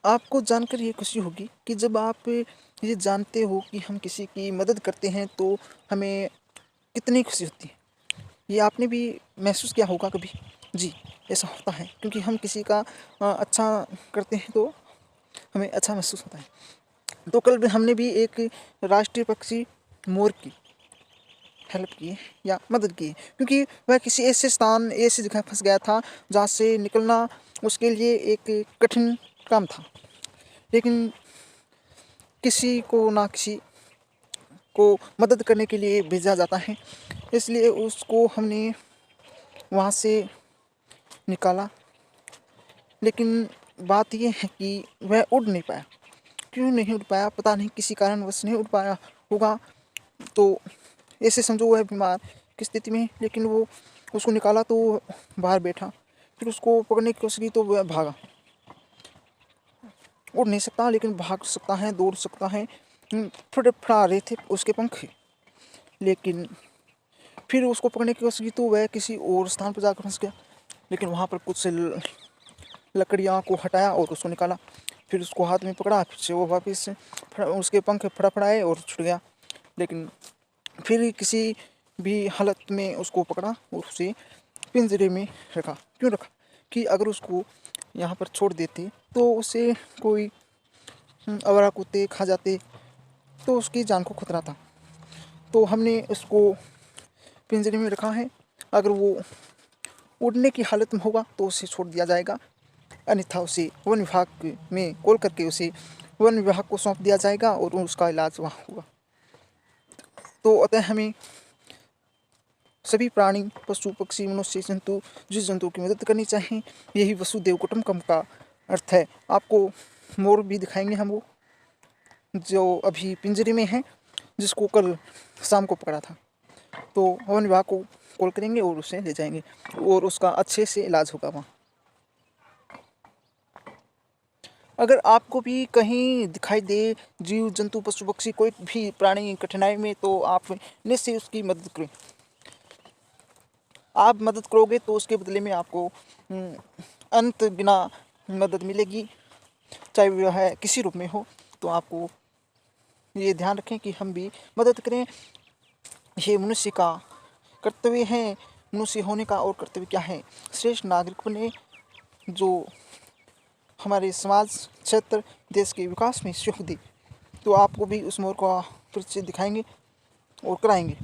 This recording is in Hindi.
आपको जानकर ये खुशी होगी कि जब आप ये जानते हो कि हम किसी की मदद करते हैं तो हमें कितनी खुशी होती है। ये आपने भी महसूस किया होगा कभी? जी, ऐसा होता है क्योंकि हम किसी का अच्छा करते हैं तो हमें अच्छा महसूस होता है। तो कल हमने भी एक राष्ट्रीय पक्षी मोर की हेल्प की है या मदद की है, क्योंकि वह किसी ऐसी जगह फंस गया था जहाँ से निकलना उसके लिए एक कठिन काम था। लेकिन किसी को ना किसी को मदद करने के लिए भेजा जाता है, इसलिए उसको हमने वहाँ से निकाला। लेकिन बात ये है कि वह उड़ नहीं पाया। क्यों नहीं उड़ पाया पता नहीं, किसी कारणवश नहीं उड़ पाया होगा। तो ऐसे समझो वह बीमार की स्थिति में, लेकिन वो उसको निकाला तो बाहर बैठा। फिर उसको पकड़ने की कोशिश की तो वह भागा। उड़ नहीं सकता लेकिन भाग सकता है, दौड़ सकता है। फड़फड़ा रहे थे उसके पंख, लेकिन फिर उसको पकड़ने की कोशिश की तो वह किसी और स्थान पर जाकर फंस गया। लेकिन वहाँ पर कुछ लकड़ियाँ को हटाया और उसको निकाला। फिर उसको हाथ में पकड़ा, फिर से वो वापस उसके पंख फड़फड़ाए और छूट गया। लेकिन फिर किसी भी हालत में उसको पकड़ा और उसे पिंजरे में रखा। क्यों रखा? कि अगर उसको यहाँ पर छोड़ देते तो उसे कोई आवारा कुत्ते खा जाते तो उसकी जान को खतरा था। तो हमने उसको पिंजरे में रखा है। अगर वो उड़ने की हालत में होगा तो उसे छोड़ दिया जाएगा, अन्यथा उसे वन विभाग में कॉल करके उसे वन विभाग को सौंप दिया जाएगा और उसका इलाज वहाँ होगा। तो अतः हमें सभी प्राणी, पशु पक्षी, मनुष्य, जंतु, जीव जंतु की मदद करनी चाहिए। यही वसुदेव कुटुंबकम का अर्थ है। आपको मोर भी दिखाएंगे हम, वो जो अभी पिंजरे में है, जिसको कल शाम को पकड़ा था। तो वन विभाग को कॉल करेंगे और उसे ले जाएंगे और उसका अच्छे से इलाज होगा वहाँ। अगर आपको भी कहीं दिखाई दे जीव जंतु पशु पक्षी कोई भी प्राणी कठिनाई में, तो आप निश्चय उसकी मदद करें। आप मदद करोगे तो उसके बदले में आपको अंत बिना मदद मिलेगी, चाहे वह किसी रूप में हो। तो आपको ये ध्यान रखें कि हम भी मदद करें। ये मनुष्य का कर्तव्य है। मनुष्य होने का और कर्तव्य क्या है? श्रेष्ठ नागरिक बने, जो हमारे समाज, क्षेत्र, देश के विकास में सहयोग दे। तो आपको भी उस मोर का परिचय दिखाएंगे और कराएंगे।